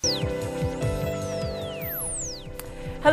Hello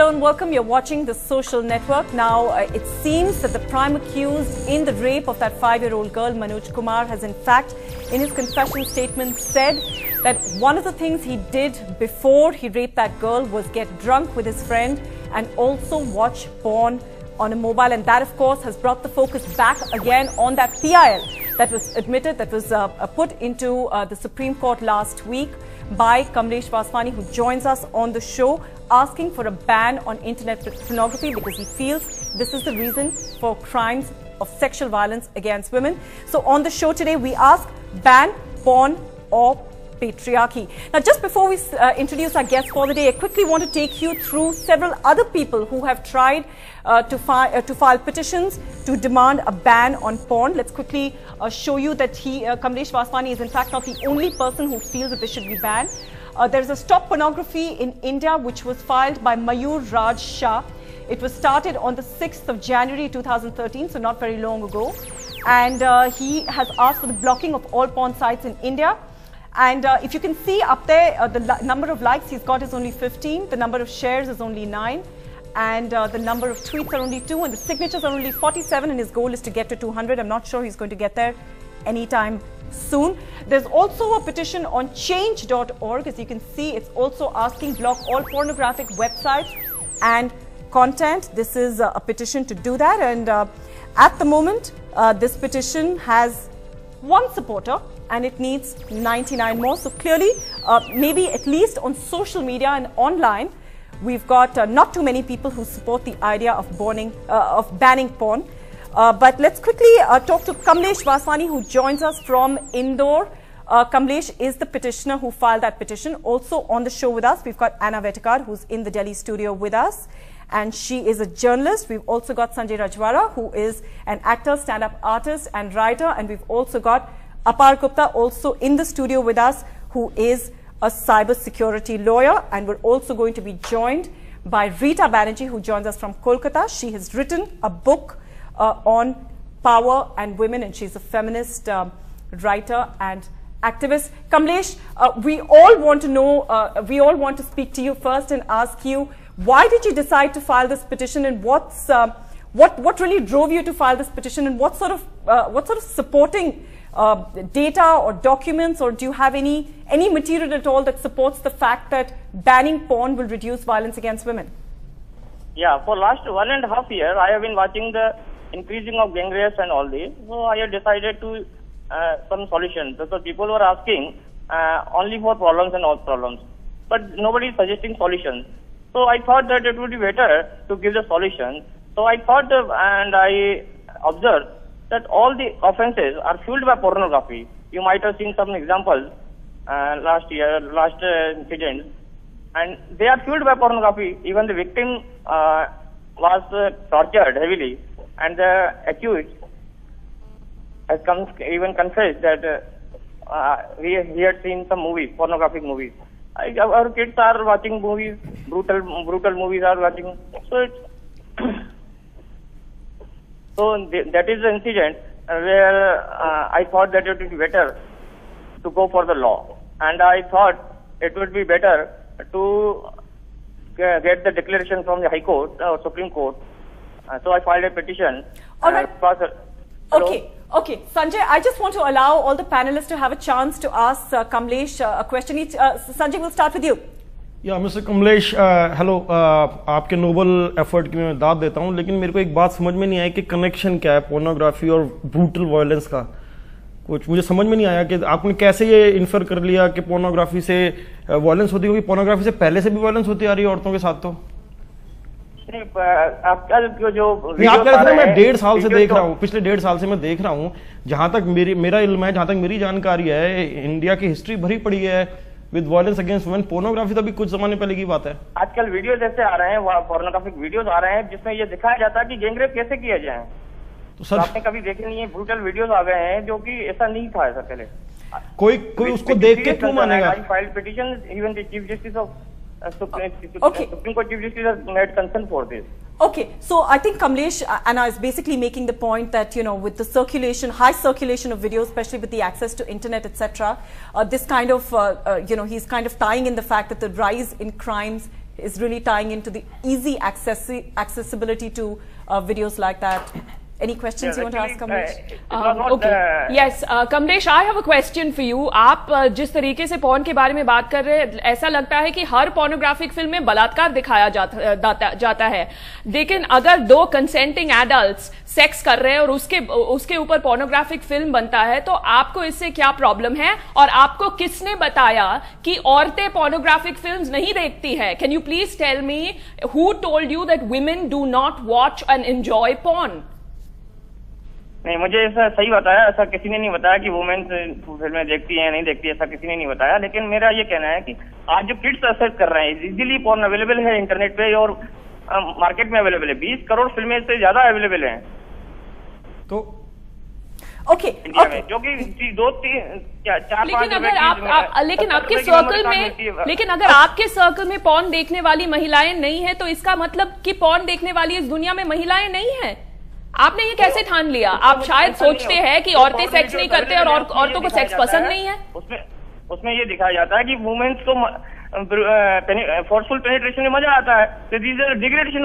and welcome. You're watching The Social Network. Now, it seems that the prime accused in the rape of that 5-year-old girl, Manoj Kumar, has in fact, in his confession statement, said that one of the things he did before he raped that girl was get drunk with his friend and also watch porn on a mobile. And that, of course, has brought the focus back again on that PIL that was admitted, that was put into the Supreme Court last week by Kamlesh Vaswani, who joins us on the show, asking for a ban on internet pornography because he feels this is the reason for crimes of sexual violence against women. So on the show today, we ask, ban porn or patriarchy? Now, just before we introduce our guest for the day, I quickly want to take you through several other people who have tried to file petitions to demand a ban on porn. Let's quickly show you that Kamlesh Vaswani is in fact not the only person who feels that this should be banned. There is a Stop Pornography in India which was filed by Mayur Raj Shah. It was started on the 6th of January 2013, so not very long ago. And he has asked for the blocking of all porn sites in India. And if you can see up there, the number of likes he's got is only 15, the number of shares is only 9, and the number of tweets are only 2, and the signatures are only 47, and his goal is to get to 200. I'm not sure he's going to get there anytime soon. There's also a petition on change.org. As you can see, it's also asking block all pornographic websites and content. This is a petition to do that, and at the moment, this petition has one supporter, and it needs 99 more. So clearly, maybe at least on social media and online, we've got not too many people who support the idea of banning porn. But let's quickly talk to Kamlesh Vaswani, who joins us from Indore. Kamlesh is the petitioner who filed that petition. Also on the show with us, we've got Anna Vetakar, who's in the Delhi studio with us, and she is a journalist. We've also got Sanjay Rajwara, who is an actor, stand-up artist and writer, and we've also got Apar Gupta also in the studio with us, who is a cyber security lawyer. And we're also going to be joined by Rita Banerjee, who joins us from Kolkata. She has written a book on power and women, and she's a feminist writer and activist. Kamlesh, we all want to know, we all want to speak to you first and ask you, why did you decide to file this petition, and what really drove you to file this petition, and what sort of supporting data or documents, or do you have any material at all that supports the fact that banning porn will reduce violence against women? Yeah, for last 1.5 years, I have been watching the increasing of gang rapes and all this. So I have decided to some solutions, because people were asking only for problems and all problems, but nobody is suggesting solutions. So I thought that it would be better to give the solution. So I thought and I observed that all the offences are fueled by pornography. You might have seen some examples last incident, and they are fueled by pornography. Even the victim was tortured heavily, and the accused has even confessed that he had seen some movies, pornographic movies. Our kids are watching movies, brutal movies are watching. So it's so that is the incident where I thought that it would be better to go for the law, and I thought it would be better to get the declaration from the High Court or Supreme Court. So I filed a petition. All right. Okay, Sanjay, I just want to allow all the panelists to have a chance to ask Kamlesh a question each. Sanjay, we'll start with you. या mister Kamlesh, hello, आपके Nobel effort की मैं दाद देता हूं, लेकिन मेरे को एक बात समझ में नहीं आई कि कनेक्शन क्या है पोर्नोग्राफी और ब्रूटल वायलेंस का। कुछ मुझे समझ में नहीं आया कि आपने कैसे ये इन्फर कर लिया कि पोर्नोग्राफी से वायलेंस होती है, क्योंकि पोर्नोग्राफी से पहले से भी वायलेंस होती आ रही है औरतों के साथ। तो आजकल जो मैं 1.5 साल से देख रहा हूँ, पिछले 1.5 साल से मैं देख रहा हूँ, जहां तक मेरा इल्म है, जहां तक मेरी जानकारी है, इंडिया की हिस्ट्री भरी पड़ी है with violence against women. Pornography तो अभी कुछ जमाने पहले की बात है। आजकल वीडियोस ऐसे आ रहे हैं, पोर्नोग्राफिक वीडियोस आ रहे हैं जिसमें ये दिखाया जाता है कि गैंग रेप कैसे किया जाए। तो सर आपने कभी देखे नहीं है, ब्रूटल वीडियोस आ गए हैं जो कि ऐसा नहीं था ऐसा पहले। कोई उसको देख के क्यों मानेगा? File petition even the chief justice of Supreme Court Chief Justice has made concern for this. Okay, so I think Kamlesh Anna is basically making the point that, you know, with the circulation, high circulation of videos, especially with the access to internet, etc., this kind of, you know, he's kind of tying in the fact that the rise in crimes is really tying into the easy accessibility to videos like that. Any questions you want to ask, Kamlesh? Okay. Yes, Kamlesh, I have a question for you. आप जिस तरीके से porn के बारे में बात कर रहे हैं, ऐसा लगता है कि हर पोर्नोग्राफिक फिल्म में बलात्कार दिखाया जाता है। लेकिन अगर दो कंसेंटिंग एडल्ट्स सेक्स कर रहे हैं और उसके ऊपर पोर्नोग्राफिक फिल्म बनता है, तो आपको इससे क्या प्रॉब्लम है? और आपको किसने बताया कि औरतें पोर्नोग्राफिक फिल्म्स नहीं देखती है? Can you please tell me who told you that women do not watch and enjoy porn? नहीं, मुझे ऐसा सही बताया, ऐसा किसी ने नहीं बताया कि वुमेन फिल्में देखती हैं नहीं देखती, ऐसा किसी ने नहीं बताया। लेकिन मेरा ये कहना है कि आज जो किड्स एक्सेस कर रहे हैं, इजीली पॉर्न अवेलेबल है इंटरनेट पे और मार्केट में अवेलेबल है, 20 करोड़ फिल्में से ज्यादा अवेलेबल हैं तो ओके इंडिया में, जो कि 2-3-4-5। लेकिन आपके सर्कल में, लेकिन अगर आपके सर्कल में पॉर्न देखने वाली महिलाएं नहीं है, तो इसका मतलब कि पॉर्न देखने वाली इस दुनिया में महिलाएं नहीं है? आपने ये कैसे ठान लिया? आप शायद सोचते हैं कि औरतें सेक्स नहीं करते और औरतों को सेक्स पसंद नहीं है। उसमें ये दिखाया जाता है कि वुमेन्स को फोर्सफुल पेनिट्रेशन में मजा आता है, तो दिस इज डिग्रेडेशन